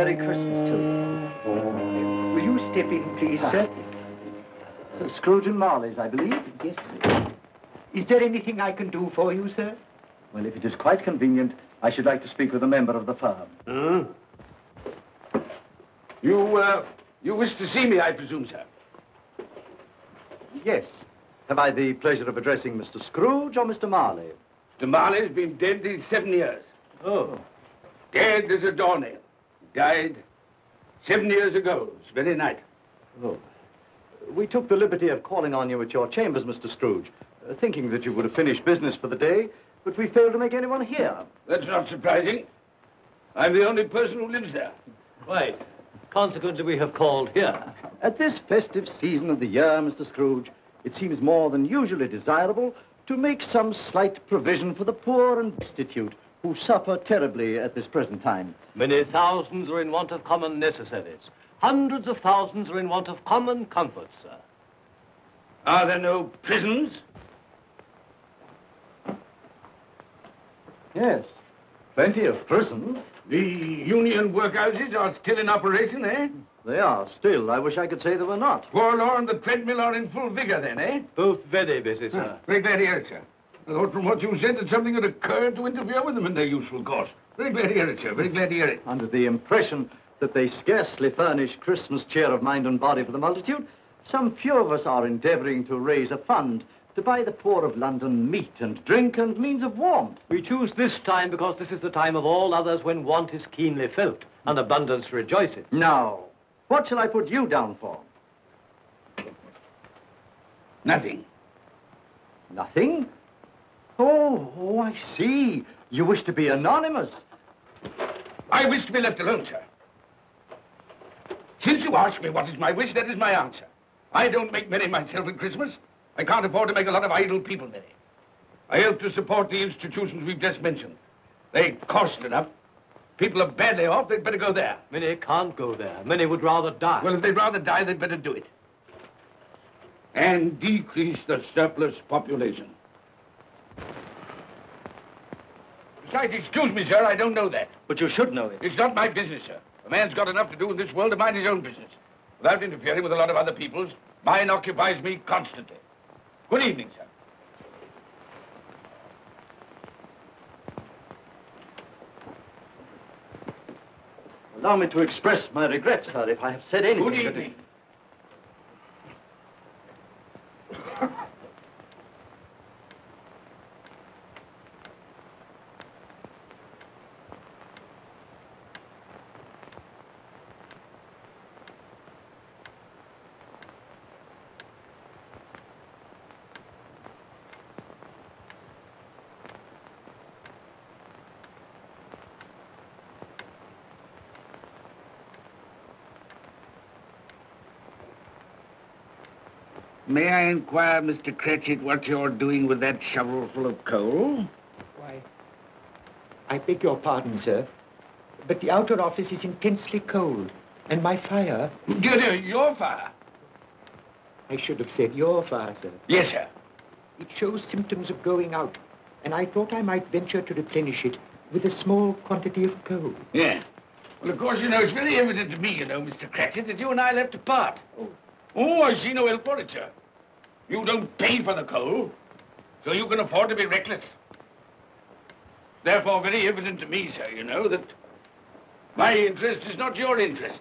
Merry Christmas to you. Will you step in, please, sir? Scrooge and Marley's, I believe. Yes, sir. Is there anything I can do for you, sir? Well, if it is quite convenient, I should like to speak with a member of the firm. You wish to see me, I presume, sir? Yes. Have I the pleasure of addressing Mr. Scrooge or Mr. Marley? Mr. Marley's been dead these 7 years. Oh. Dead as a doornail. Died 7 years ago, this very night. Oh. We took the liberty of calling on you at your chambers, Mr. Scrooge, thinking that you would have finished business for the day, but we failed to make anyone here. That's not surprising. I'm the only person who lives there. Right. Consequently, we have called here. At this festive season of the year, Mr. Scrooge, it seems more than usually desirable to make some slight provision for the poor and destitute who suffer terribly at this present time. Many thousands are in want of common necessaries. Hundreds of thousands are in want of common comforts, sir. Are there no prisons? Yes, plenty of prisons. The union workhouses are still in operation, eh? They are still. I wish I could say they were not. Forlorn, the treadmill are in full vigor then, eh? Both very busy, sir. Very glad to hear it, sir. I thought from what you said that something had occurred to interfere with them in their useful course. Very glad to hear it, sir. Very glad to hear it. Under the impression that they scarcely furnish Christmas cheer of mind and body for the multitude, some few of us are endeavoring to raise a fund to buy the poor of London meat and drink and means of warmth. We choose this time because this is the time of all others when want is keenly felt and abundance rejoices. Now, what shall I put you down for? Nothing. Nothing? Oh, I see. You wish to be anonymous. I wish to be left alone, sir. Since you ask me what is my wish, that is my answer. I don't make merry myself at Christmas. I can't afford to make a lot of idle people merry. I help to support the institutions we've just mentioned. They cost enough. People are badly off, they'd better go there. Many can't go there. Many would rather die. Well, if they'd rather die, they'd better do it. And decrease the surplus population. Besides, excuse me, sir, I don't know that. But you should know it. It's not my business, sir. A man's got enough to do in this world to mind his own business. Without interfering with a lot of other people's, mine occupies me constantly. Good evening, sir. Allow me to express my regrets, sir, if I have said anything. Good evening. May I inquire, Mr. Cratchit, what you're doing with that shovel full of coal? Why, I beg your pardon, sir, but the outer office is intensely cold, and my fire... Dear, your fire? I should have said your fire, sir. Yes, sir. It shows symptoms of going out, and I thought I might venture to replenish it with a small quantity of coal. Yeah. Well, of course, it's very evident to me, Mr. Cratchit, that you and I left apart. Oh, I see no help for it, sir. You don't pay for the coal, so you can afford to be reckless. Therefore, very evident to me, sir, that my interest is not your interest.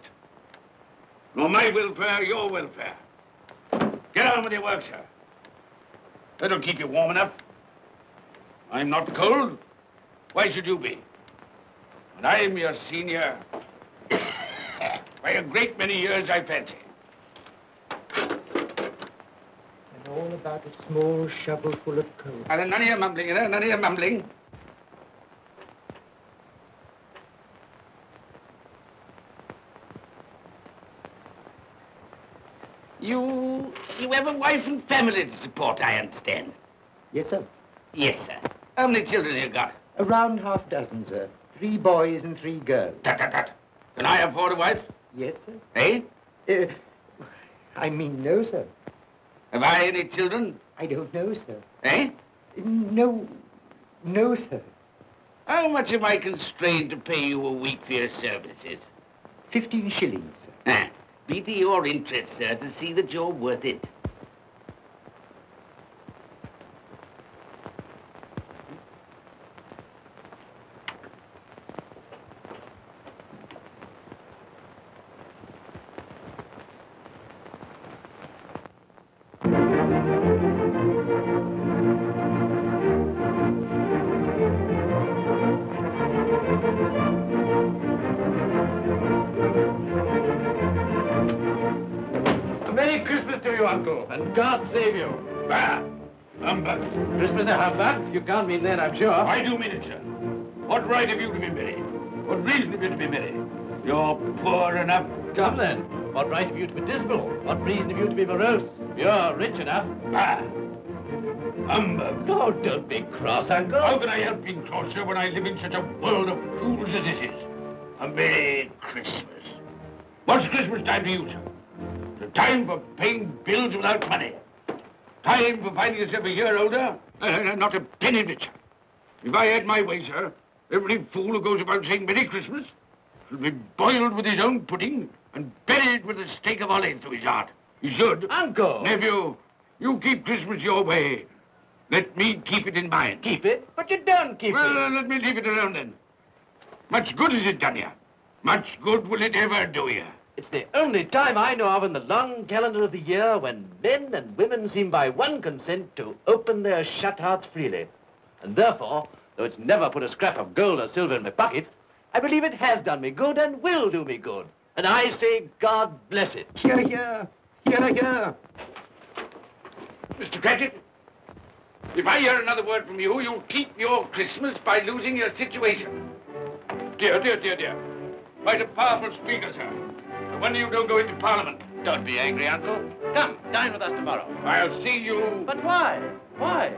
Nor my welfare, your welfare. Get on with your work, sir. That'll keep you warm enough. I'm not cold. Why should you be? And I'm your senior by a great many years, I fancy. All about a small shovel full of coal. And none of your mumbling, none of your mumbling. You have a wife and family to support, I understand. Yes, sir. Yes, sir. How many children you got? Around half dozen, sir. 3 boys and 3 girls. Tut, tut, tut. Can I afford a wife? Yes, sir. Eh? I mean, no, sir. Have I any children? I don't know, sir. Eh? No, sir. How much am I constrained to pay you a week for your services? 15 shillings, sir. Be to your interest, sir, to see that you're worth it. Merry Christmas to you, Uncle, and God save you. Bah! Humbug. Christmas a humbug? You can't mean that, I'm sure. I do mean it, sir. What right have you to be merry? What reason have you to be merry? You're poor enough. Come then. What right have you to be dismal? What reason have you to be morose? You're rich enough. Bah! Humbug. Oh, don't be cross, Uncle. How can I help being cross, sir, when I live in such a world of fools as this is? A Merry Christmas. What's Christmas time to you, sir? The time for paying bills without money. Time for finding yourself a year older? Not a penny of it, sir. If I had my way, sir, every fool who goes about saying Merry Christmas should be boiled with his own pudding and buried with a stake of olive through his heart. He should. Uncle! Nephew, you keep Christmas your way. Let me keep it in mine. Keep it? But you don't keep it. Well, let me leave it alone then. Much good has it done you? Much good will it ever do you? It's the only time I know of in the long calendar of the year when men and women seem by one consent to open their shut hearts freely. And therefore, though it's never put a scrap of gold or silver in my pocket, I believe it has done me good and will do me good. And I say, God bless it. Hear, hear. Hear, hear. Mr. Cratchit, if I hear another word from you, you'll keep your Christmas by losing your situation. Dear, dear, dear, dear. Quite a powerful speaker, sir. No wonder you don't go into Parliament. Don't be angry, Uncle. Come, dine with us tomorrow. I'll see you... But why? Why?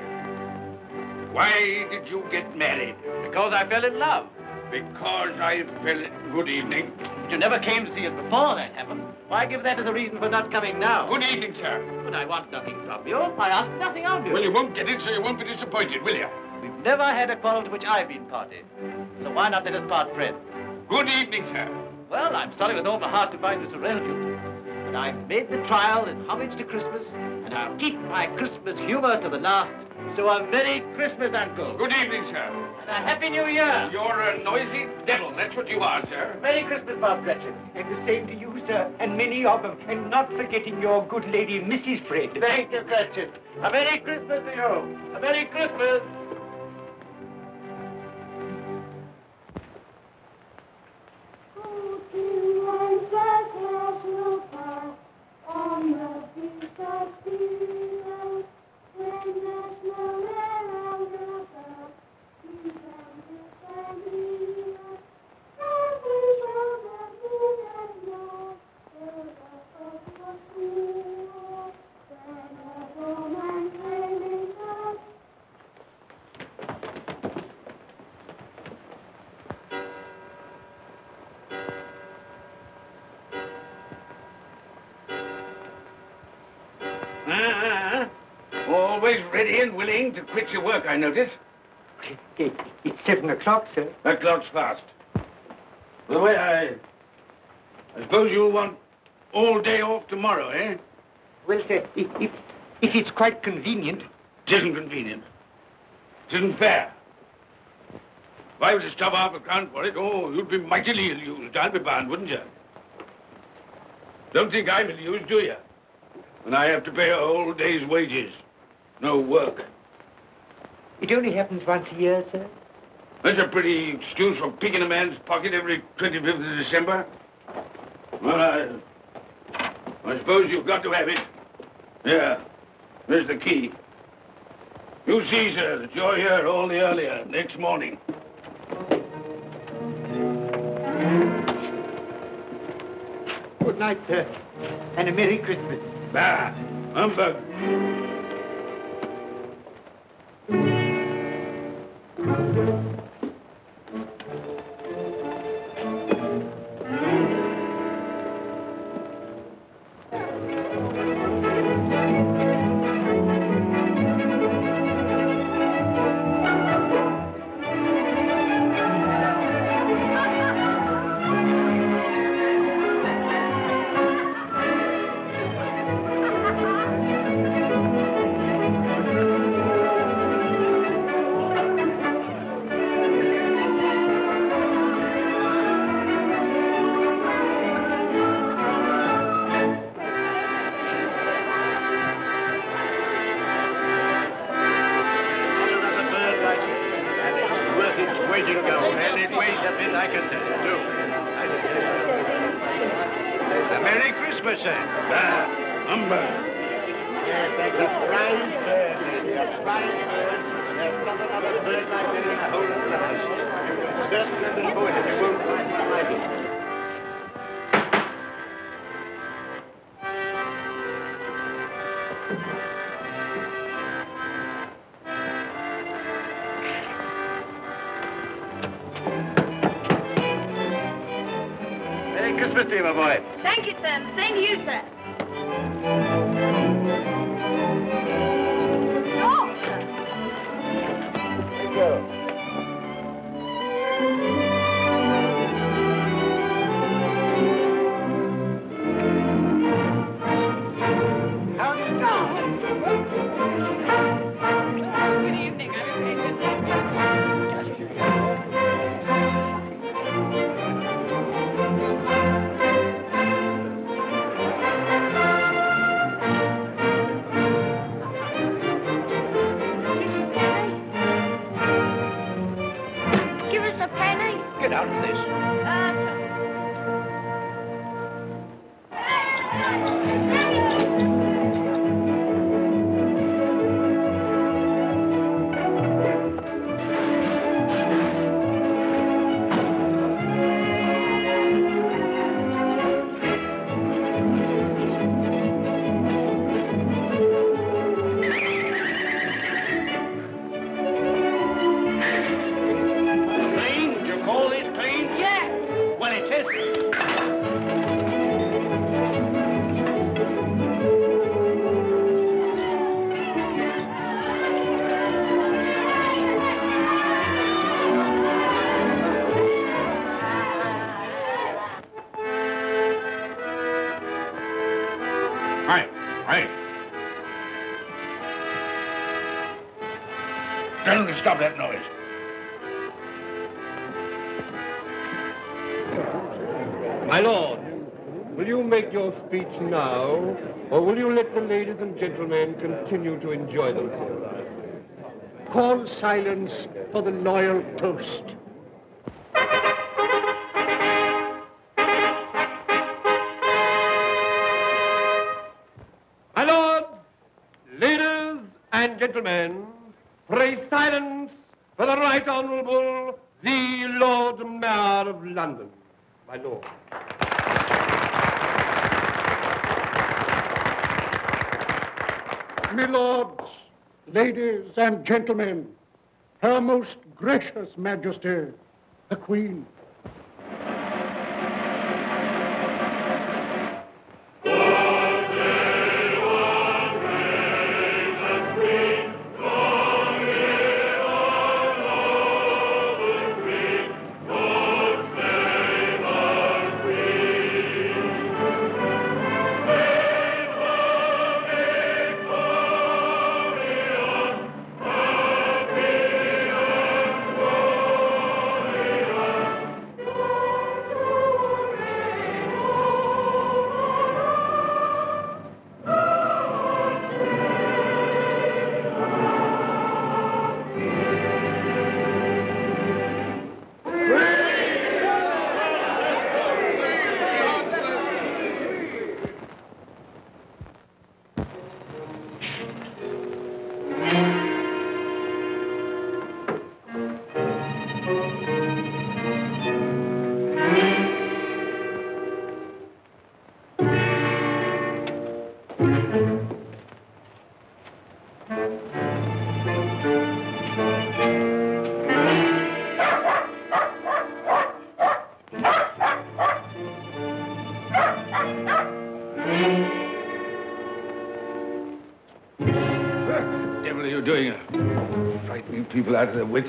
Why did you get married? Because I fell in love. Because I fell in... Good evening. But you never came to see us before that happened. Why give that as a reason for not coming now? Good evening, sir. But I want nothing from you. I ask nothing of you. Well, you won't get it, so you won't be disappointed, will you? We've never had a quarrel to which I've been party. So why not let us part friends? Good evening, sir. Well, I'm sorry with all my heart to find Mr. Relchut. But I've made the trial in homage to Christmas, and I'll keep my Christmas humor to the last. So a Merry Christmas, Uncle. Good evening, sir. And a Happy New Year. You're a noisy devil, that's what you are, sir. Merry Christmas, Bob Cratchit. And the same to you, sir, and many of them. And not forgetting your good lady, Mrs. Fred. Thank you, Cratchit. A Merry Christmas to you. A Merry Christmas. Always ready and willing to quit your work, I notice. It's 7 o'clock, sir. That clock's fast. By the way, I suppose you'll want all day off tomorrow, eh? Well, sir, if it's quite convenient. It isn't convenient. It isn't fair. If I were to stop half a crown for it, oh, you'd be mightily ill-used, I'll be bound, wouldn't you? Don't think I'm ill-used, do you? And I have to pay a whole day's wages. No work. It only happens once a year, sir. That's a pretty excuse for picking a man's pocket every 25th of December. Well, I suppose you've got to have it. Yeah, there's the key. You see, sir, that you're here all the earlier next morning. Good night, sir, and a Merry Christmas. Bah, humbug. you go. And it weighs a bit, I can tell you, too. A Merry Christmas, sir. Humbug. Yes, that's a fine bird, lady, a fine bird. There's not another bird like that in the whole of the house. You will certainly be good if you won't find one like it. Merry Christmas to you, my boy. Thank you, sir. Same to you, sir. Oh, sir. Thank you. How do you do? Good evening, Give us a penny. Get out of this. Clean? You call this clean? Yeah. Well, it is. Right. Tell them to stop that noise. My lord, will you make your speech now, or will you let the ladies and gentlemen continue to enjoy themselves? Call silence for the loyal toast. My lords, ladies and gentlemen, pray silence for the Right Honourable the Lord Mayor of London. My lord. My lords, ladies and gentlemen, Her Most Gracious Majesty, the Queen. What the devil are you doing? Frightening people out of their wits.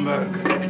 Hamburg.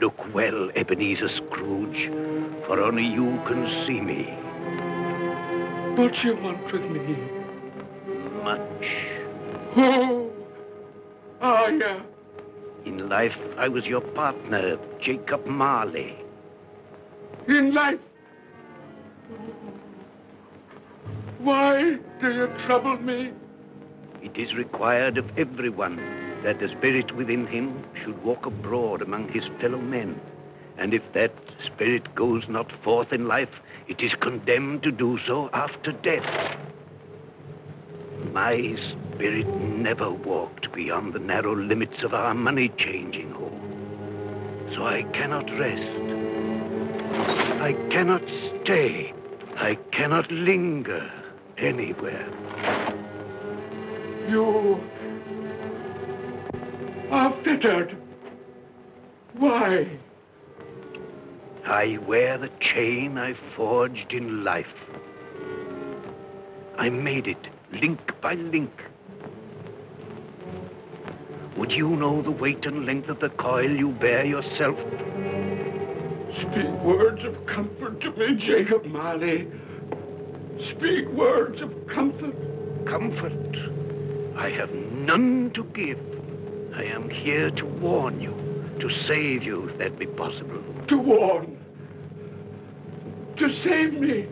Look well, Ebenezer Scrooge, for only you can see me. What you want with me? Much. Oh, yeah. In life, I was your partner, Jacob Marley. In life? Why do you trouble me? It is required of everyone that the spirit within him should walk abroad among his fellow men. And if that spirit goes not forth in life, it is condemned to do so after death. My spirit never walked beyond the narrow limits of our money-changing hall. So I cannot rest. I cannot stay. I cannot linger anywhere. You are fettered. Why? I wear the chain I forged in life. I made it link by link. Would you know the weight and length of the coil you bear yourself? Speak words of comfort to me, Jacob Marley. Speak words of comfort. Comfort? I have none to give. I am here to warn you, to save you, if that be possible. To warn? To save me?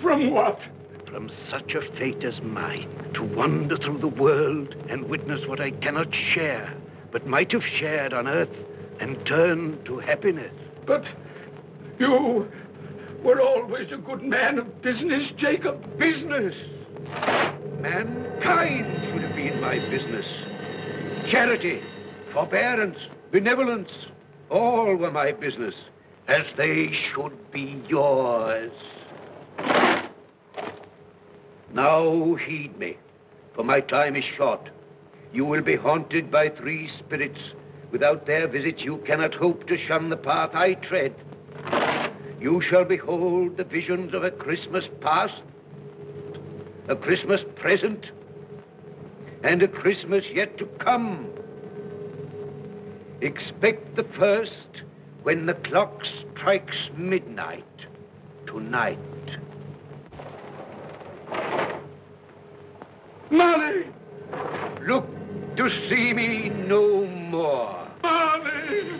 From what? From such a fate as mine, to wander through the world and witness what I cannot share, but might have shared on earth and turn to happiness. But you were always a good man of business, Jacob. Business? Mankind should have been my business. Charity, forbearance, benevolence, all were my business, as they should be yours. Now heed me, for my time is short. You will be haunted by 3 spirits. Without their visits, you cannot hope to shun the path I tread. You shall behold the visions of a Christmas past, a Christmas present, and a Christmas yet to come. Expect the first when the clock strikes midnight tonight. Molly! Look to see me no more. Molly!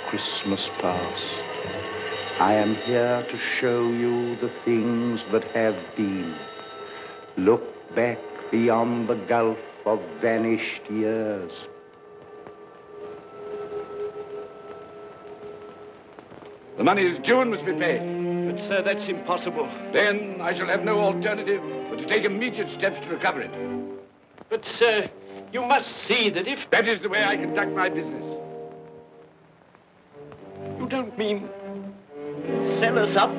Christmas past. I am here to show you the things that have been. Look back beyond the gulf of vanished years. The money is due and must be paid. But, sir, that's impossible. Then I shall have no alternative but to take immediate steps to recover it. But, sir, you must see that if... That is the way I conduct my business. You don't mean sell us up?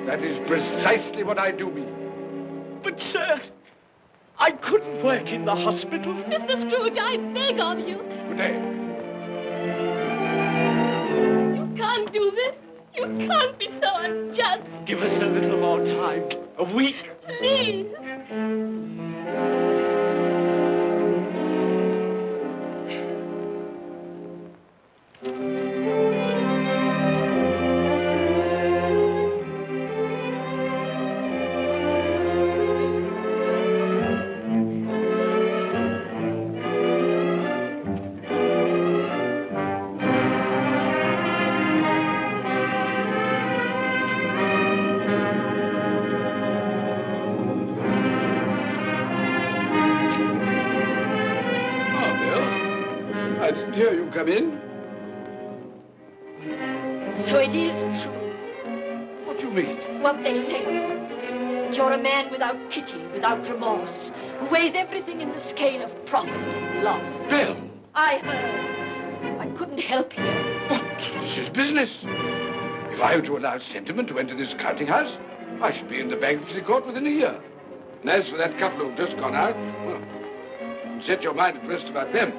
That is precisely what I do mean. But, sir, I couldn't work in the hospital. Mr. Scrooge, I beg of you. Good day. You can't do this. You can't be so unjust. Give us a little more time. A week. Please. Come in. So it is true. What do you mean? What they say. That you're a man without pity, without remorse, who weighs everything in the scale of profit and loss. Bill! I heard. I couldn't help you. What? This is business. If I were to allow sentiment to enter this counting house, I should be in the bankruptcy court within a year. And as for that couple who've just gone out, well, set your mind at rest about them.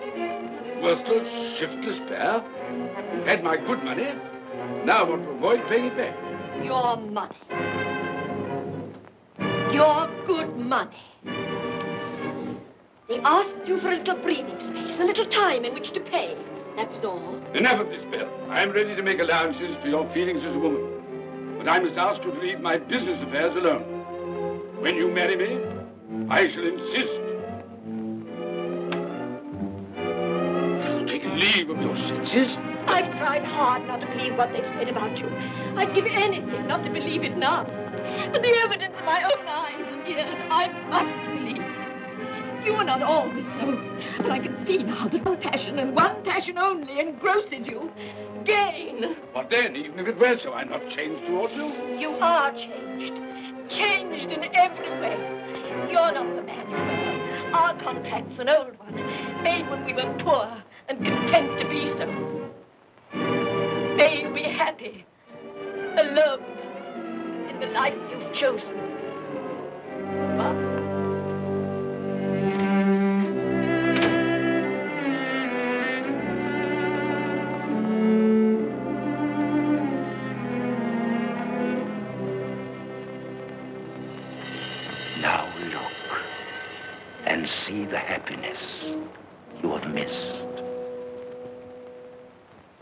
Worthless, shiftless pair. Had my good money. Now want to avoid paying it back. Your money. Your good money. They asked you for a little breathing space, a little time in which to pay. That was all. Enough of this, Bill. I am ready to make allowances for your feelings as a woman. But I must ask you to leave my business affairs alone. When you marry me, I shall insist. Take leave of your senses. I've tried hard not to believe what they've said about you. I'd give anything not to believe it now. But the evidence of my own eyes and ears, I must believe. You were not always so. But I can see now that one passion and one passion only engrosses you. Gain. What then? Even if it were so, I'm not changed towards you. You are changed. Changed in every way. You're not the man you were. Our contract's an old one, made when we were poor and content to be so. May you be happy, alone, in the life you've chosen. Goodbye. Now look and see the happiness you have missed.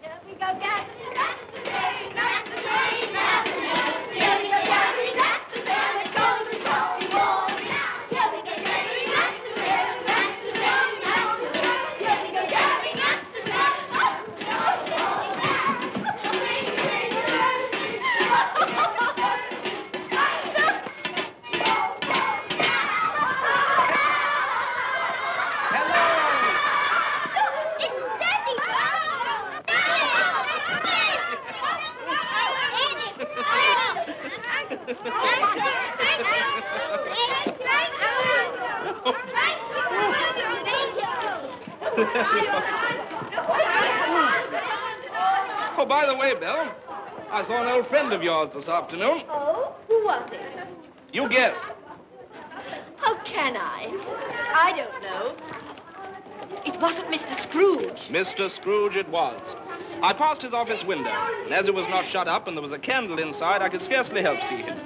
Here we go, Daddy. That's the day, that's the day, that's the day. Here we go, Daddy, that's the day. We're going to jolly boy. Here we go, Daddy, that's the day, that's the day, that's the day. Here we go, Daddy, that's the day. Oh, by the way, Bill, I saw an old friend of yours this afternoon. Oh, who was it? You guess. How can I? I don't know. It wasn't Mr. Scrooge. Mr. Scrooge it was. I passed his office window, and as it was not shut up and there was a candle inside, I could scarcely help see him.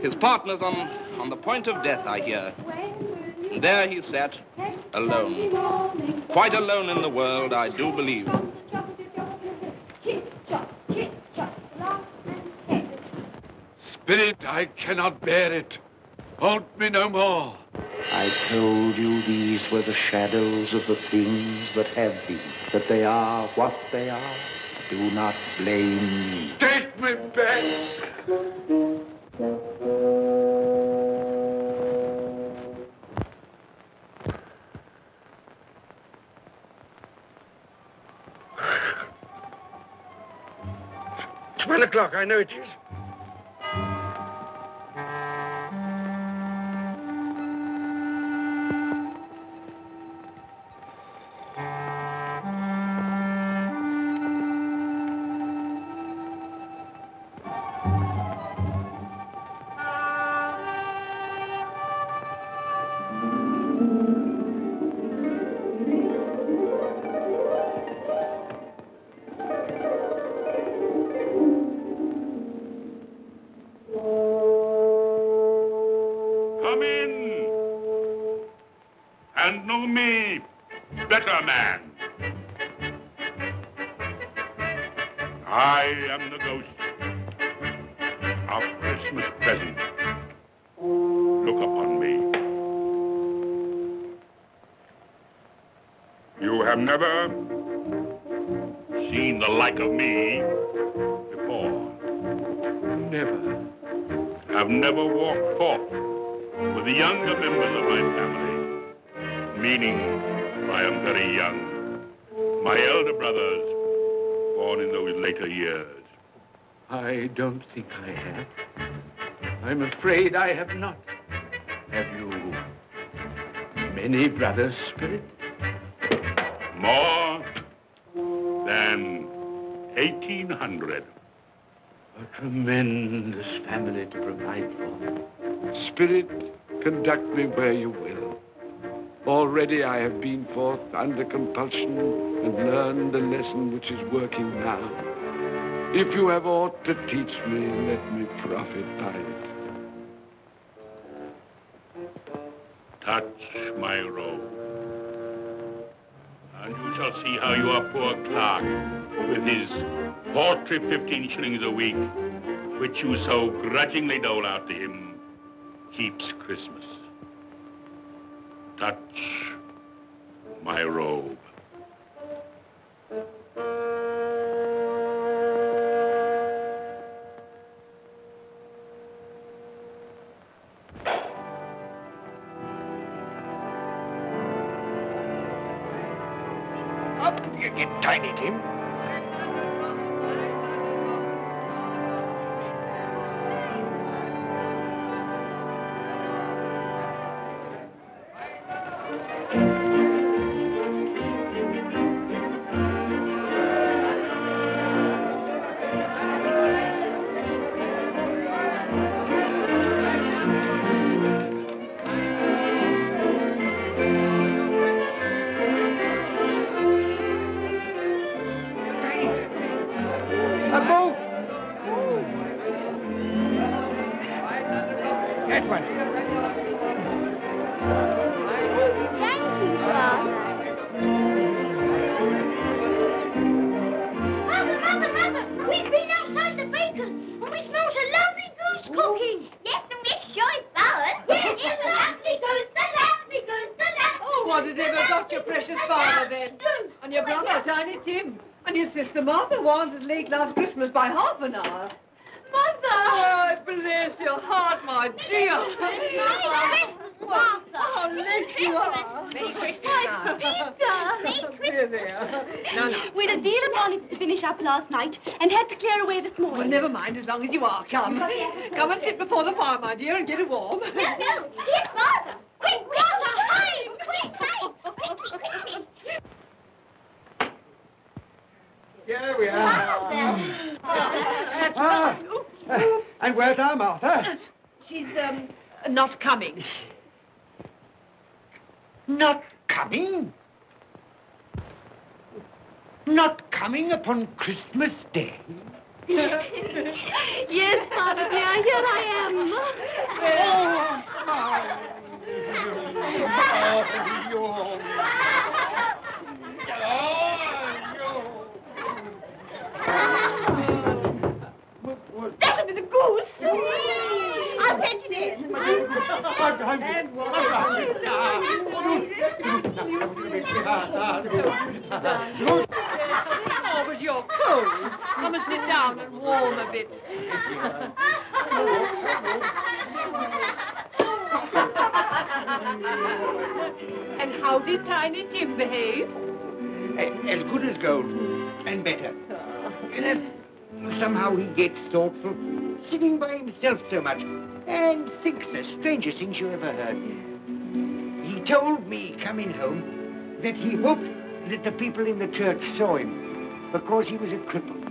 His partner's on the point of death, I hear. And there he sat, alone. Quite alone in the world, I do believe. Spirit, I cannot bear it. Haunt me no more. I told you these were the shadows of the things that have been, that they are what they are. Do not blame me. Take me back. It's 1 o'clock, I know it is. Come in and know me, better man. I am the ghost of Christmas present. Look upon me. You have never seen the like of me before. Never. Have never walked forth with the younger members of my family, meaning I am very young. My elder brothers, born in those later years. I don't think I have. I'm afraid I have not. Have you many brothers, Spirit? More than 1,800. A tremendous family to provide for. Spirit, conduct me where you will. Already I have been forth under compulsion and learned the lesson which is working now. If you have aught to teach me, let me profit by it. Touch my robe, and you shall see how your poor clerk, with his paltry 15 shillings a week, which you so grudgingly dole out to him, keeps Christmas. Touch my robe. Get Tiny Tim. Late last Christmas by half an hour. Mother! Oh, bless your heart, my dear. Merry Christmas, Mother. How late you are. Merry Christmas, Peter. No. We had a deal of money to finish up last night and had to clear away this morning. Well, never mind, as long as you are. Come. Come and sit before the fire, my dear, and get it warm. No, here's Father. Quick, Mother, hide! Quick. Here we are. And where's our Martha? She's, not coming. Not coming? Not coming upon Christmas Day? Yes, Father dear, here I am. That'll be the goose. I'll fetch it in. Oh, but you're cold. Come and sit down and warm a bit. And how did Tiny Tim behave? As good as gold, and better. Somehow he gets thoughtful, sitting by himself so much, and thinks the strangest things you ever heard. He told me, coming home, that he hoped that the people in the church saw him, because he was a cripple.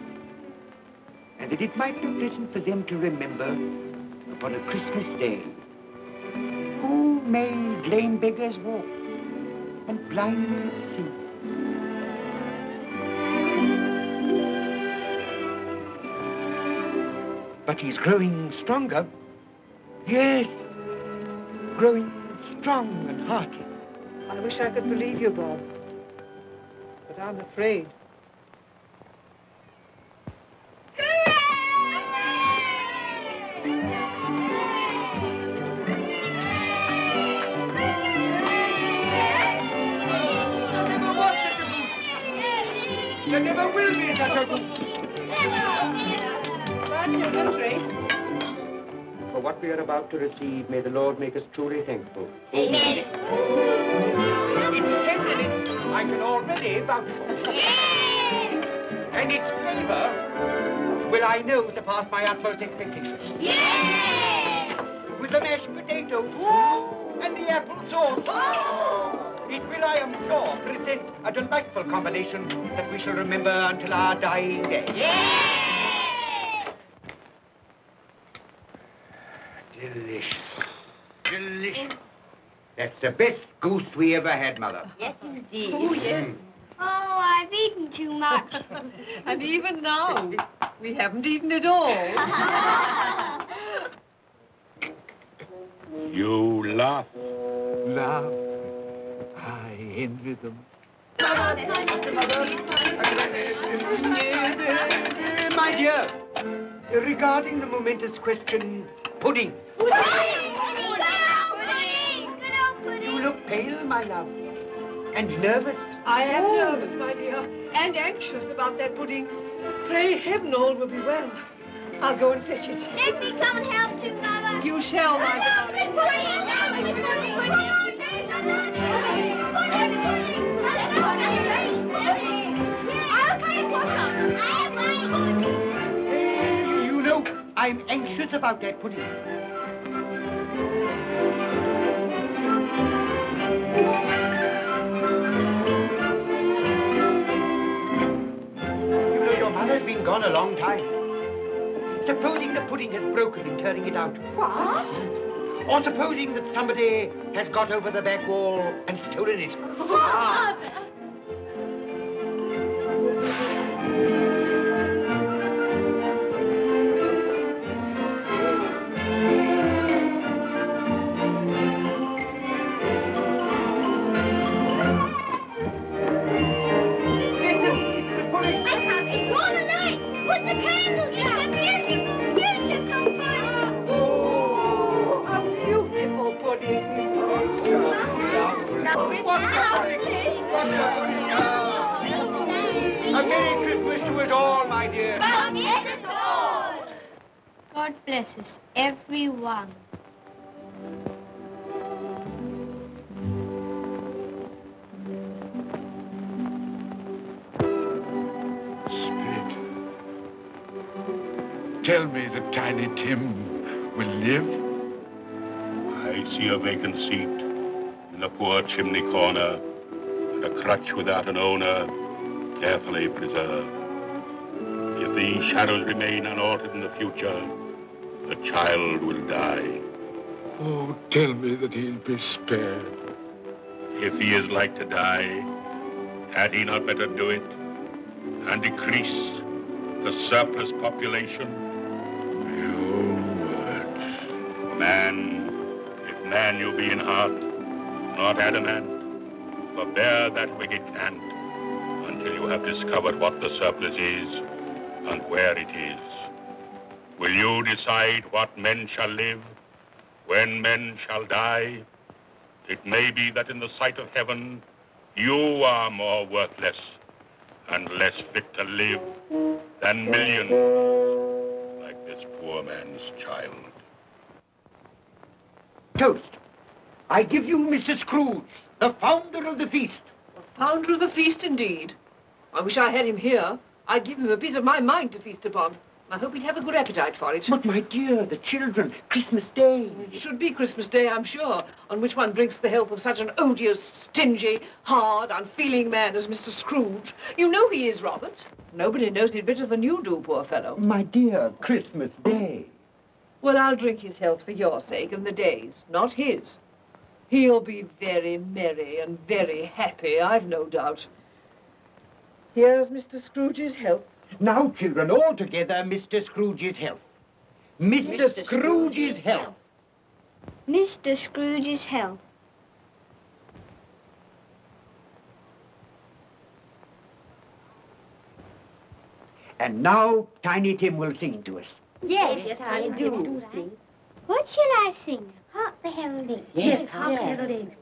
And that it might be pleasant for them to remember, upon a Christmas day, who made lame beggars walk, and blind see. But he's growing stronger. Yes, growing strong and hearty. I wish I could believe you, Bob. But I'm afraid. There never will be such a goose. For what we are about to receive, may the Lord make us truly thankful. Amen. Its tenderness I can already vouch for. And its flavor will I know surpass my utmost expectations. With the mashed potato and the apple sauce. It will, I am sure, present a delightful combination that we shall remember until our dying day. Delicious. Delicious. That's the best goose we ever had, Mother. Yes, indeed. Oh, yes. Oh, I've eaten too much. And even now, we haven't eaten it all. You laugh. Laugh. I envy them. My dear, regarding the momentous question, pudding. You look pale, my love, and nervous. I am nervous, my dear, and anxious about that pudding. Pray heaven all will be well. I'll go and fetch it. Let me come and help too, Mother. You shall, my darling. I'm anxious about that pudding. You know, your mother's been gone a long time. Supposing the pudding has broken in turning it out. What? Or supposing that somebody has got over the back wall and stolen it. Father! A Merry Christmas to us all, my dear. God bless us, everyone. Spirit, tell me that Tiny Tim will live. I see a vacant seat in a poor chimney corner, and a crutch without an owner, carefully preserved. If these shadows remain unaltered in the future, the child will die. Oh, tell me that he'll be spared. If he is like to die, had he not better do it and decrease the surplus population? Your words. Man, if man you be in heart, not adamant, forbear that wicked cant until you have discovered what the surplus is and where it is. Will you decide what men shall live, when men shall die? It may be that in the sight of heaven, you are more worthless and less fit to live than millions like this poor man's child. Toast. I give you Mr. Scrooge, the founder of the feast. The founder of the feast, indeed. I wish I had him here. I'd give him a piece of my mind to feast upon. I hope he'd have a good appetite for it. But, my dear, the children, Christmas Day. It should be Christmas Day, I'm sure, on which one drinks the health of such an odious, stingy, hard, unfeeling man as Mr. Scrooge. You know he is, Robert. Nobody knows it better than you do, poor fellow. My dear, Christmas Day. Well, I'll drink his health for your sake and the day's, not his. He'll be very merry and very happy, I've no doubt. Here's Mr. Scrooge's health. Now, children, all together, Mr. Scrooge's health. Mr. Scrooge's health. Mr. Scrooge's health. And now, Tiny Tim will sing to us. Yes, I do sing. What shall I sing? Hark the heralding. Yes, hark the heralding.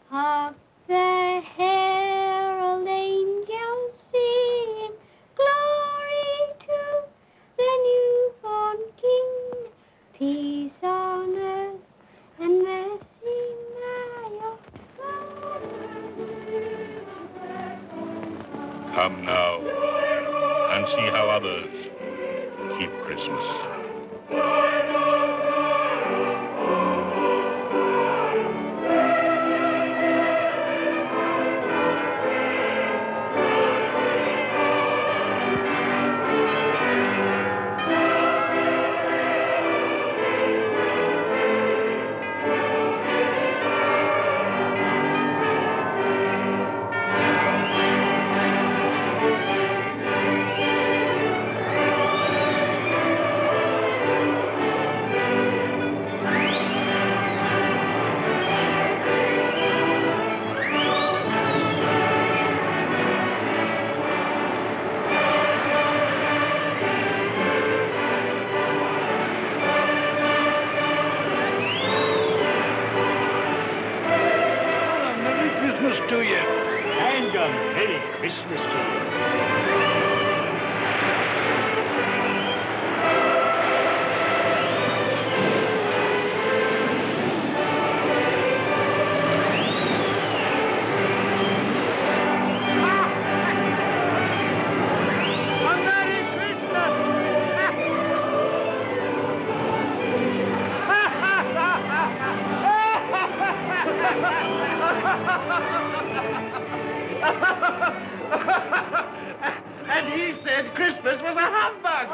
Hark the herald angels sing, glory to the newborn King, peace on earth and mercy nigh of God. Come now and see how others keep Christmas. To you. And a Merry Christmas to you. And he said Christmas was a humbug.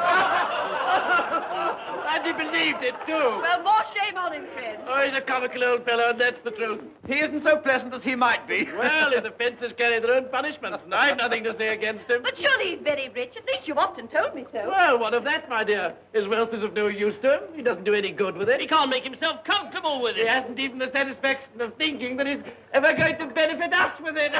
And he believed it, too. Well, more shame on him, friend. Oh, he's a comical old fellow, and that's the truth. He isn't so pleasant as he might be. Well, his offences carry their own punishments, and I've nothing to say against him. But surely he's very rich. At least you've often told me so. Well, what of that, my dear? His wealth is of no use to him. He doesn't do any good with it. He can't make himself comfortable with it. He hasn't even the satisfaction of thinking that he's ever going to benefit us with it.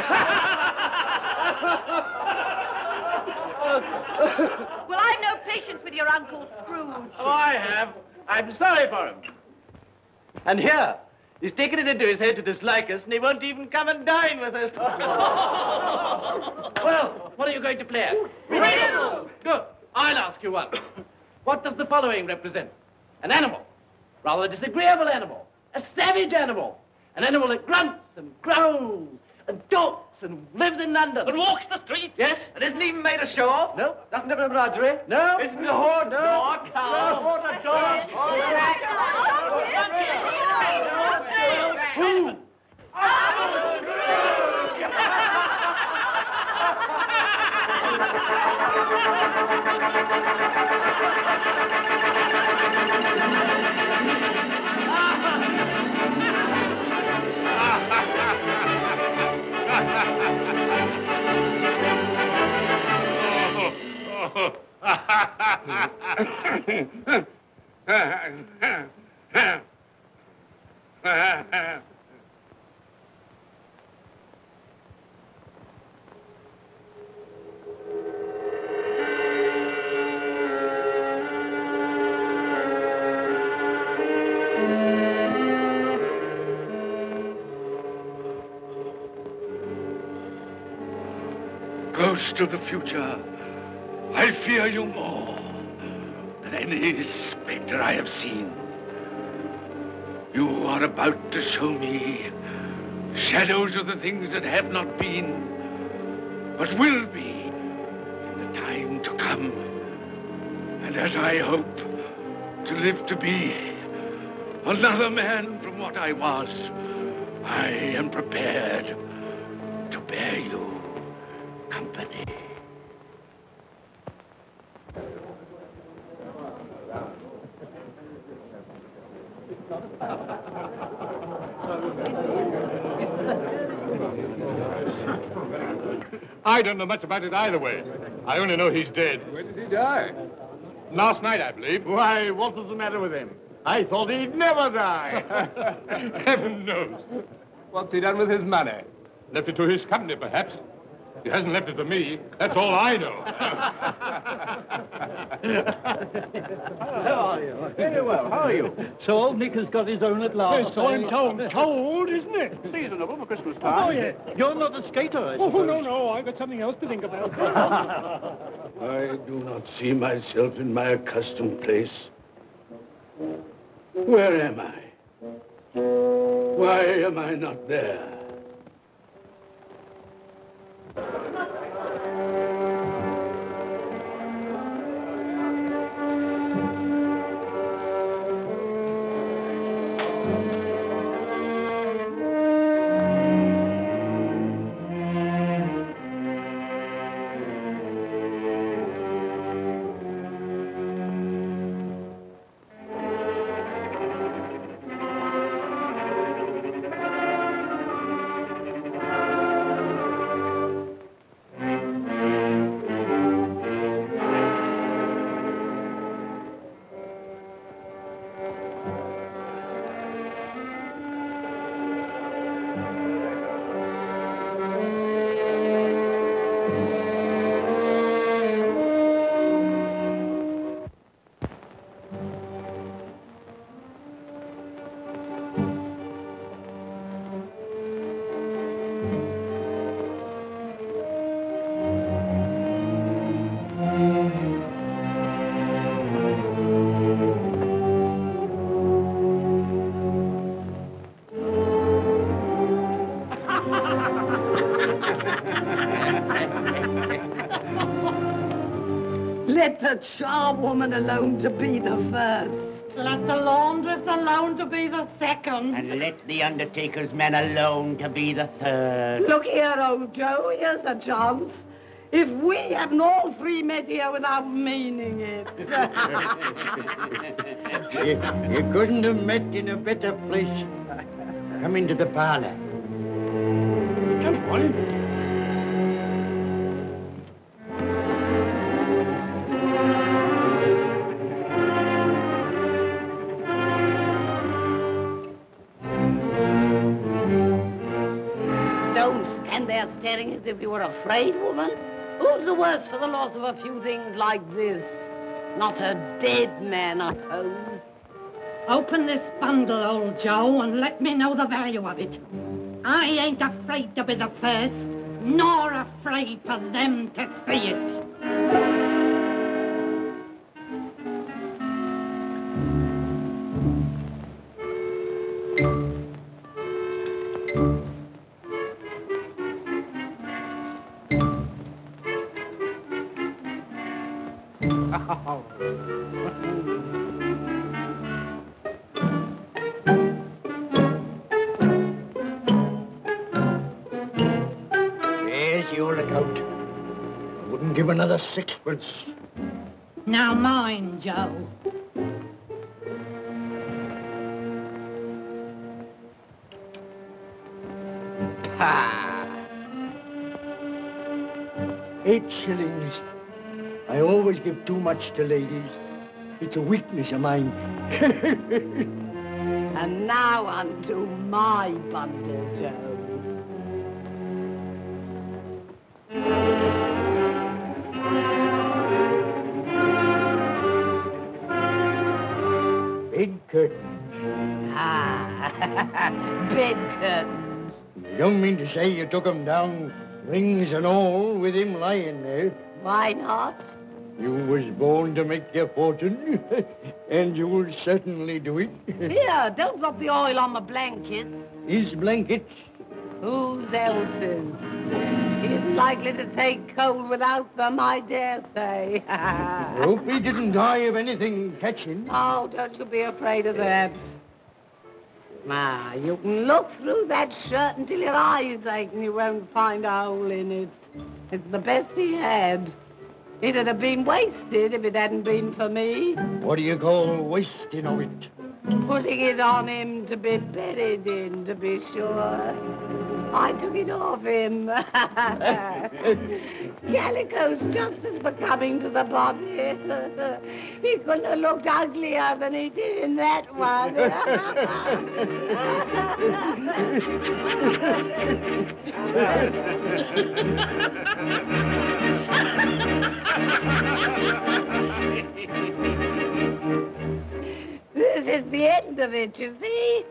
Well, I've no patience with your Uncle Scrooge. Oh, I have. I'm sorry for him. And here, he's taken it into his head to dislike us, and he won't even come and dine with us. Well, what are you going to play at? Riddles! Good. I'll ask you one. What does the following represent? An animal. Rather a disagreeable animal. A savage animal. An animal that grunts and growls and talks and lives in London. And walks the streets? Yes. And isn't even made a show of? No. Doesn't have a menagerie? No. Isn't a horse? No. No, a cow. No, not a dog. Who? Ghost of the future, I fear you more than any spectre I have seen. You are about to show me shadows of the things that have not been, but will be in the time to come. And as I hope to live to be another man from what I was, I am prepared to bear you company. I don't know much about it either way. I only know he's dead. When did he die? Last night, I believe. Why, what was the matter with him? I thought he'd never die. Heaven knows. What's he done with his money? Left it to his company, perhaps. He hasn't left it to me. That's all I know. How are you? Very well. How are you? So old Nick has got his own at last. Yes, so I'm told. Told, isn't it? Seasonable for Christmas time. Oh, yeah. You're not a skater, I suppose. Oh, no. I've got something else to think about. I do not see myself in my accustomed place. Where am I? Why am I not there? Let the charwoman alone to be the first. Let the laundress alone to be the second. And let the undertaker's man alone to be the third. Look here, old Joe, here's a chance. If we hadn't all three met here without meaning it. You couldn't have met in a better place. Come into the parlor. Come on. Don't stand there staring as if you were afraid, woman. Who's the worse for the loss of a few things like this? Not a dead man, I hope. Open this bundle, old Joe, and let me know the value of it. I ain't afraid to be the first, nor afraid for them to see it. There's your lookout. I wouldn't give another sixpence. Now mind, Joe. Ha! 8 shillings. I always give too much to ladies. It's a weakness of mine. And now unto my bundle, Joe. Bed curtains. Ah, bed curtains. You don't mean to say you took 'em down, rings and all, with him lying there? Why not? You was born to make your fortune, and you'll certainly do it. Here, don't drop the oil on my blankets. His blankets? Whose else's? He isn't likely to take cold without them, I dare say. Hope he didn't die of anything catching. Oh, don't you be afraid of that. You can look through that shirt until your eyes ache and you won't find a hole in it. It's the best he had. It'd have been wasted if it hadn't been for me. What do you call wasting of it? Putting it on him to be buried in, to be sure. I took it off him. Calico's just as becoming to the body. He couldn't have looked uglier than he did in that one. This is the end of it, you see.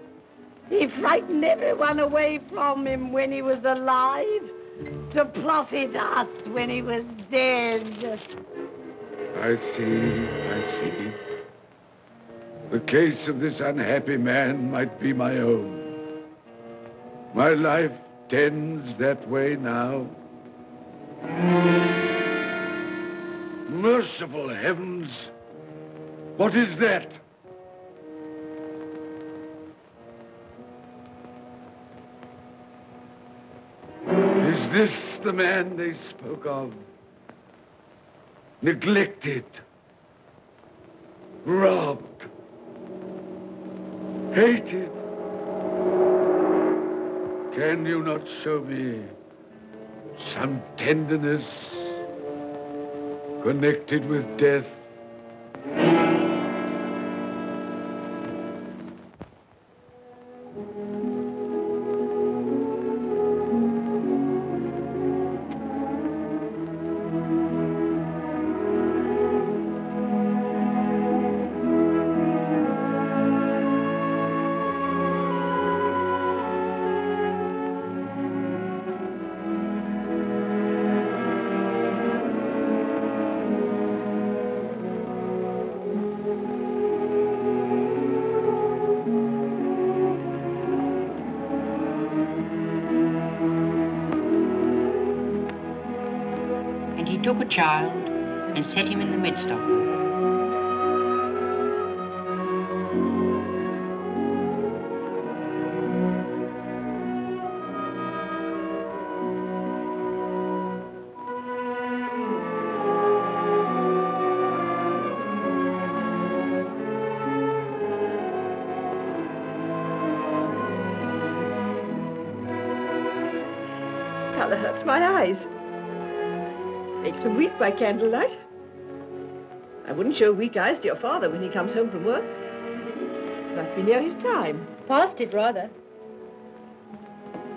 He frightened everyone away from him when he was alive, to profit us when he was dead. I see. The case of this unhappy man might be my own. My life tends that way now. Merciful heavens! What is that? Is this the man they spoke of? Neglected, robbed, hated. Can you not show me some tenderness connected with death? Took a child and set him in the midst of them. colour hurts my eyes. Makes me weak by candlelight. I wouldn't show weak eyes to your father when he comes home from work. Must be near his time. Past it, rather.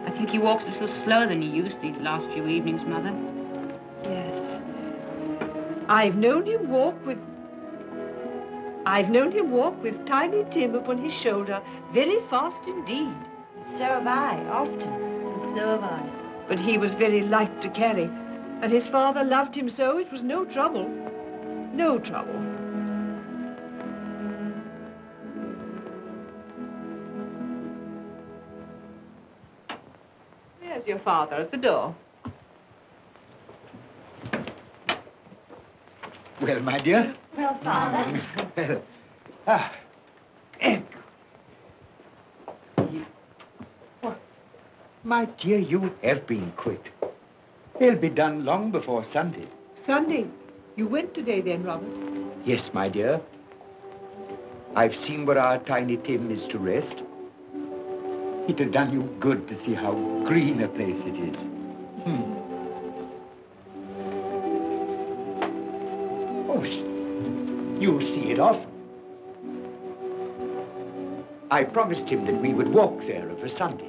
I think he walks a little slower than he used these last few evenings, Mother. Yes. I've known him walk with Tiny Tim upon his shoulder, very fast indeed. So have I, often. And so have I. But he was very light to carry, and his father loved him so it was no trouble. No trouble. There's your father at the door. Well, my dear. Well, Father. Well, my dear, you have been quick. They'll be done long before Sunday. Sunday? You went today then, Robert? Yes, my dear. I've seen where our Tiny Tim is to rest. It'll done you good to see how green a place it is. Oh, you'll see it often. I promised him that we would walk there of a Sunday.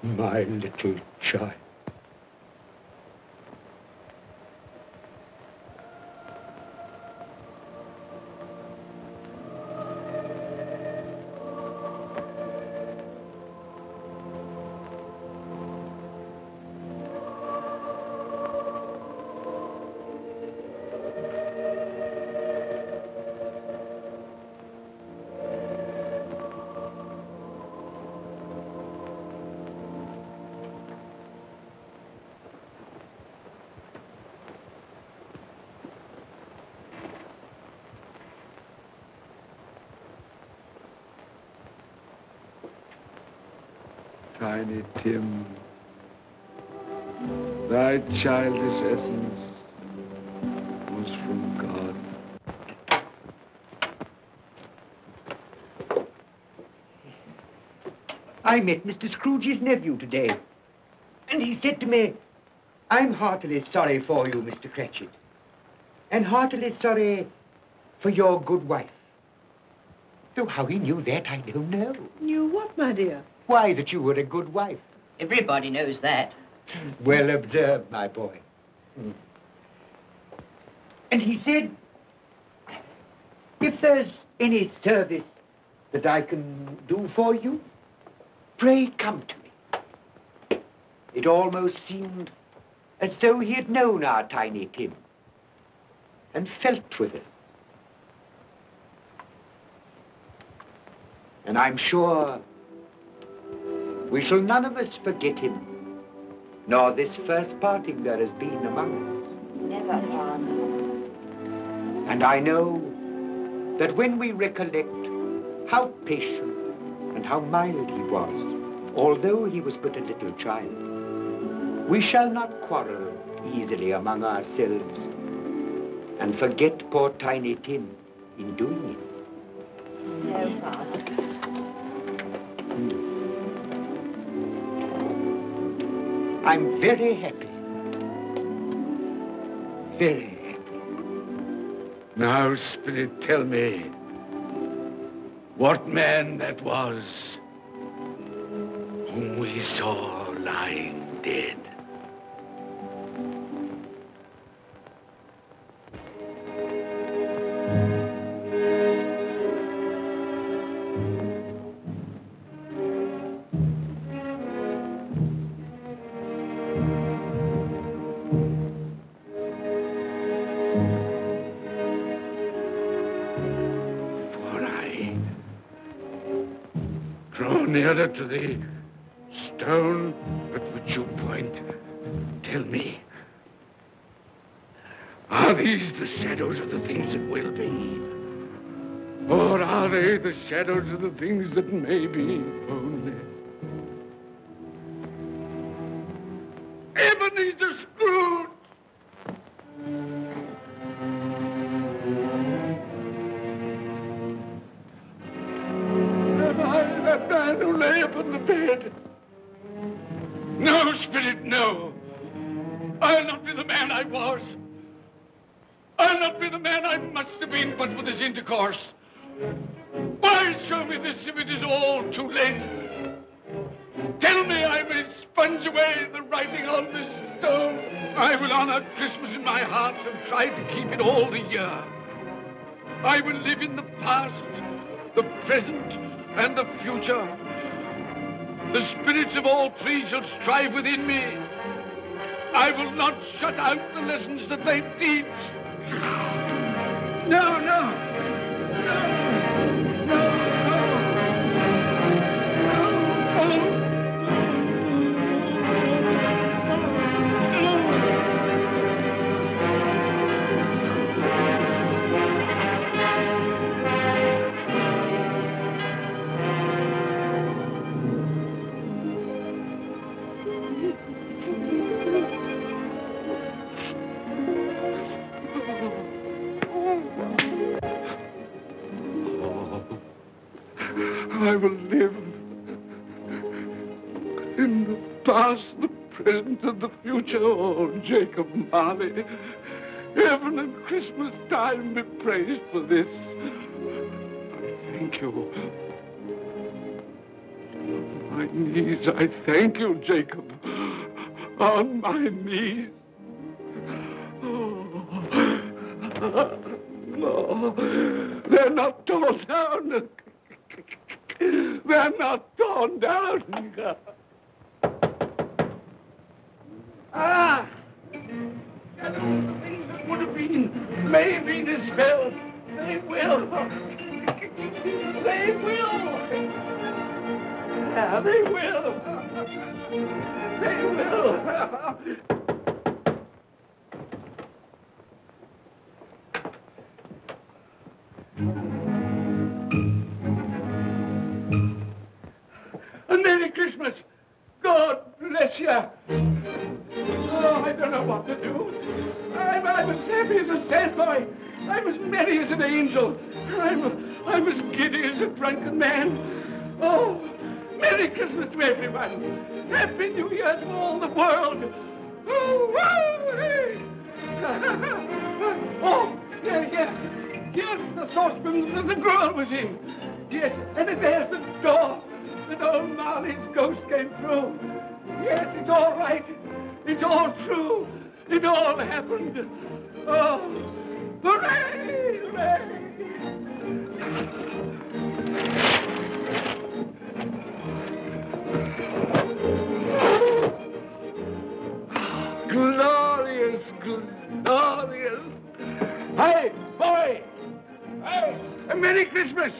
My little child. Tiny Tim, thy childish essence was from God. I met Mr. Scrooge's nephew today, and he said to me, I'm heartily sorry for you, Mr. Cratchit, and heartily sorry for your good wife. Though how he knew that, I don't know. Knew what, my dear? Why, that you were a good wife. Everybody knows that. Well observed, my boy. And he said, if there's any service that I can do for you, pray come to me. It almost seemed as though he had known our Tiny Tim and felt with us. And I'm sure we shall none of us forget him, nor this first parting there has been among us. Never, Father. And I know that when we recollect how patient and how mild he was, although he was but a little child, We shall not quarrel easily among ourselves and forget poor Tiny Tim in doing it. No, Father. I'm very happy. Very happy. Now, Spirit, tell me what man that was whom we saw lying dead. Nearer to the stone at which you point. Tell me, are these the shadows of the things that will be? Or are they the shadows of the things that may be only? Ebenezer Scrooge! That man who lay upon the bed. No, Spirit, no. I'll not be the man I was. I'll not be the man I must have been but for this intercourse. Why show me this if it is all too late? Tell me I may sponge away the writing on this stone. I will honor Christmas in my heart and try to keep it all the year. I will live in the past, the present, and the future. The spirits of all three shall strive within me. I will not shut out the lessons that they teach. No, no. No, no, no. No. I will live in the past, the present, and the future. Oh, Jacob Marley, heaven and Christmas time be praised for this. I thank you. On my knees, I thank you, Jacob. On my knees. Oh, no, they're not torn down. They're not torn down. Ah! Things that would have been may be dispelled. They will. They will. Yeah, they will. They will. A Merry Christmas. God bless you. Oh, I don't know what to do. I'm as happy as a sandboy. I'm as merry as an angel. I'm as giddy as a drunken man. Oh, Merry Christmas to everyone. Happy New Year to all the world. Oh, whoa, hey. Oh, yeah. Here's the saucepan that the girl was in. Yes, and there's the door that old Marley's ghost came through. Yes, it's all right. It's all true. It all happened. Oh, hooray, hooray. Glorious, glorious. Hey, boy. Hey, a Merry Christmas.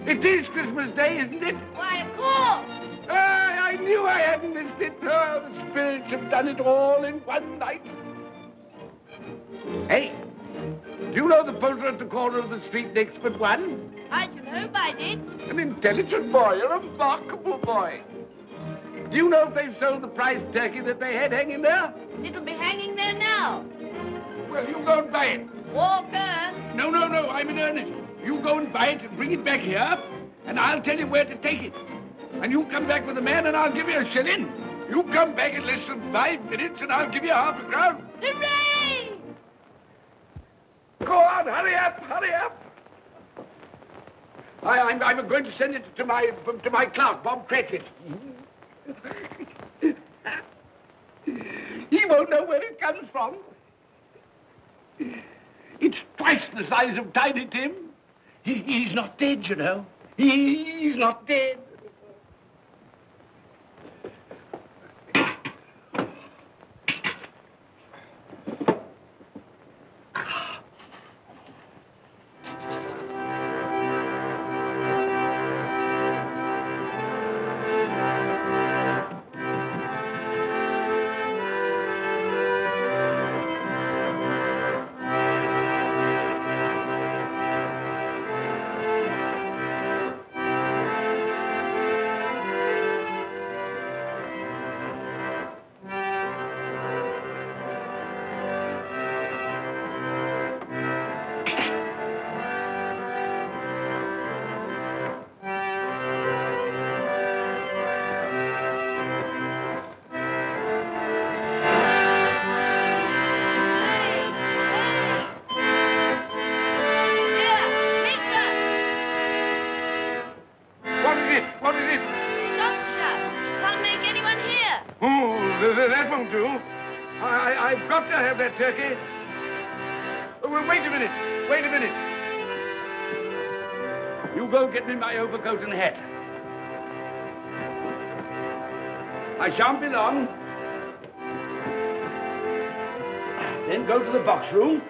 It is Christmas Day, isn't it? Why, of course. I knew I hadn't missed it. Oh, the spirits have done it all in one night. Hey, do you know the poulterer at the corner of the street next but one? I should hope I did. An intelligent boy, a remarkable boy. Do you know if they've sold the prize turkey that they had hanging there? It'll be hanging there now. Well, you go and buy it. Walker! No, I'm in earnest. You go and buy it and bring it back here, and I'll tell you where to take it. And you come back with the man, and I'll give you a shilling. You come back in less than 5 minutes, and I'll give you half a crown. Hooray! Go on, hurry up. I'm going to send it to my clerk, Bob Cratchit. He won't know where it comes from. It's twice the size of Tiny Tim. He's not dead, you know. He's not dead. That won't do. I've got to have that turkey. Well, wait a minute. You go get me my overcoat and hat. I shan't be long. Then go to the box room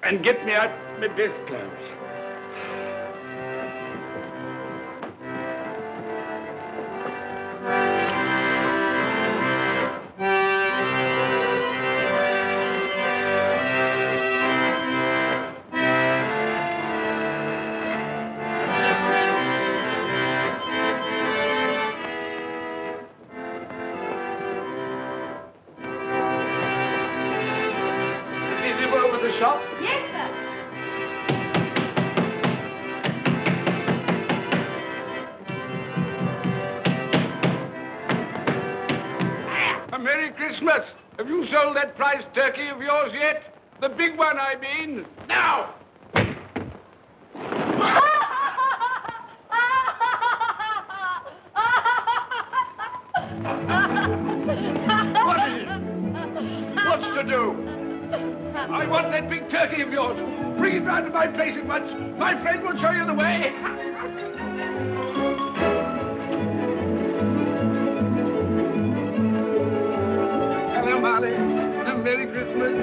and get me out my best clothes. Shop? Yes, sir. A Merry Christmas. Have you sold that prize turkey of yours yet? The big one, I mean. Now! What is it? What's to do? I want that big turkey of yours. Bring it round to my place at once. My friend will show you the way. Hello, Molly. And Merry Christmas.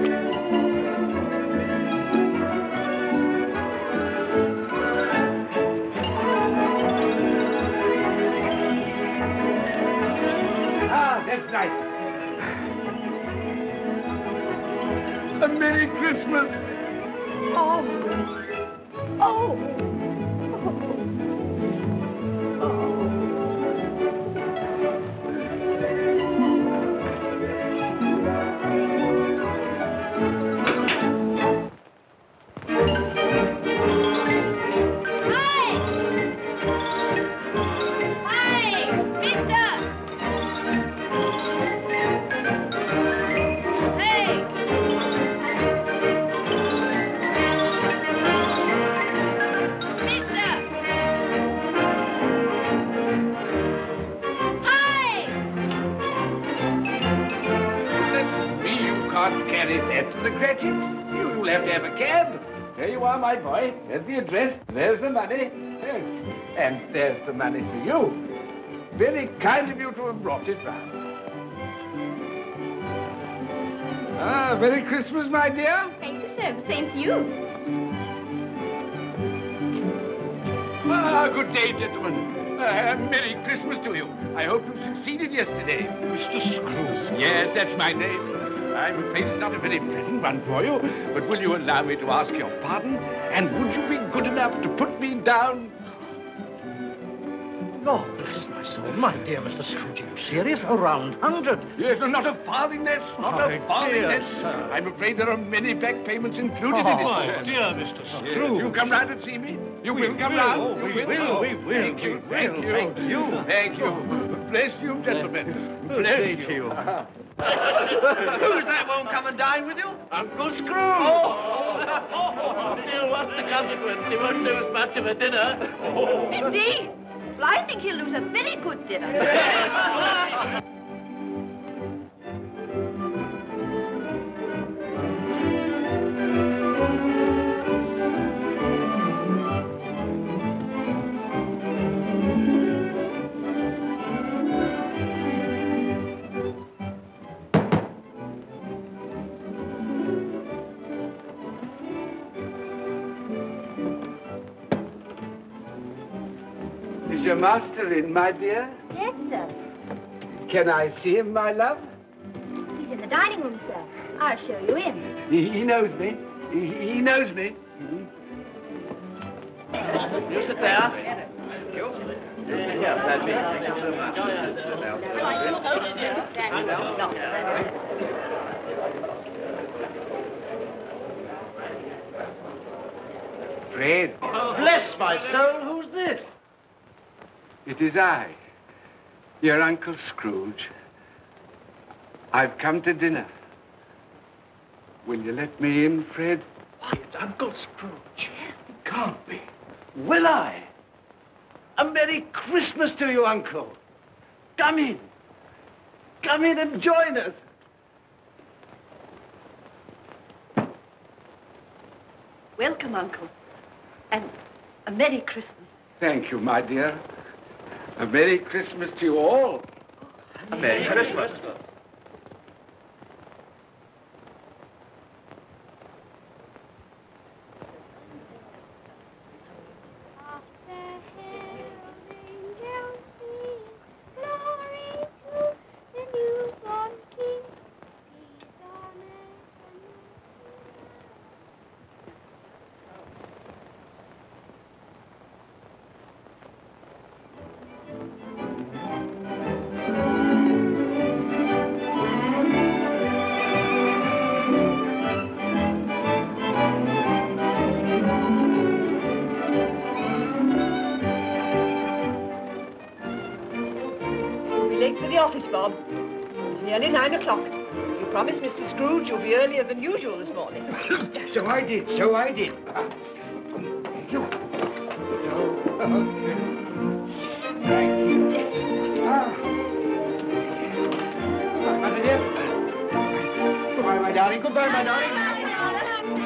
Ah, that's nice. A Merry Christmas. Oh. Carry that to the Cratchits. You'll have to have a cab. There you are, my boy. There's the address. There's the money. Yes. And there's the money for you. Very kind of you to have brought it round. Ah, Merry Christmas, my dear. Thank you, sir. The same to you. Ah, good day, gentlemen. Merry Christmas to you. I hope you succeeded yesterday. Mr. Scrooge. Yes, that's my name. I'm afraid it's not a very pleasant one for you, but will you allow me to ask your pardon? And would you be good enough to put me down? Lord bless my soul. My dear Mr. Scrooge, are you serious? A round 100. Yes, not a farthing less. Not a farthing dear less. sir. I'm afraid there are many back payments included in it. My dear Mr. Yes, Scrooge. you come round and see me. You will come will. round. Oh, You we will. We will. Thank you. Thank you. Thank you. Thank you. Bless you, gentlemen. Bless you. Who's that won't come and dine with you? Uncle Scrooge. Oh. Still, what's the consequence? He won't lose much of a dinner. Indeed. Well, I think he'll lose a very good dinner. Is your master in, my dear? Yes, sir. Can I see him, my love? He's in the dining room, sir. I'll show you in. He knows me. He knows me. You sit there. Thank you. You sit here, Paddy. Thank you so much. Fred. Bless my soul, who's this? It is I, your Uncle Scrooge. I've come to dinner. Will you let me in, Fred? Why, it's Uncle Scrooge. It can't be. Will I? A Merry Christmas to you, Uncle. Come in. Come in and join us. Welcome, Uncle. And a Merry Christmas. Thank you, my dear. A Merry Christmas to you all. A Merry Christmas. Late for the office, Bob. It's nearly 9 o'clock. You promised Mr. Scrooge you'll be earlier than usual this morning. So I did. So I did. Thank you. Thank you. Goodbye, Mother dear. Goodbye, my darling. Goodbye, my darling.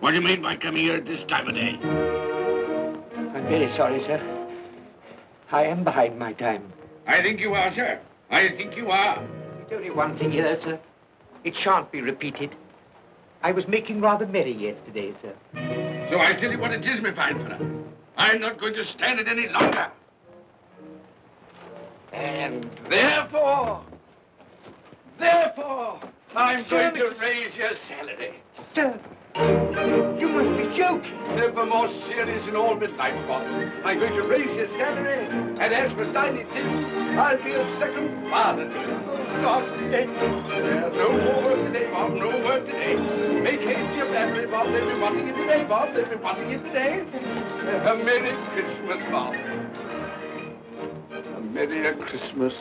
What do you mean by coming here at this time of day? I'm very sorry, sir. I am behind my time. I think you are, sir. I think you are. There's only one thing here, sir. It shan't be repeated. I was making rather merry yesterday, sir. So I tell you what it is, my fine fellow. I'm not going to stand it any longer. And therefore, I'm going to raise your salary. Sir, you must be joking. Never more serious in all my life, Bob. I'm going to raise your salary, and as for tiny things, I'll be a second father to you. God bless you. No more work today, Bob. No work today. Make haste to your family, Bob. They'll be wanting you today, Bob. They'll be wanting you today. A Merry Christmas, Bob. A merrier Christmas,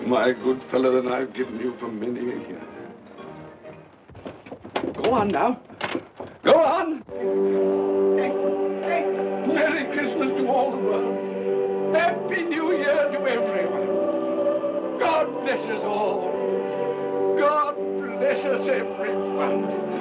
my good fellow, than I've given you for many a year. Go on now. Go on. Merry Christmas to all the world. Happy New Year to everyone. God bless us all. God bless us everyone.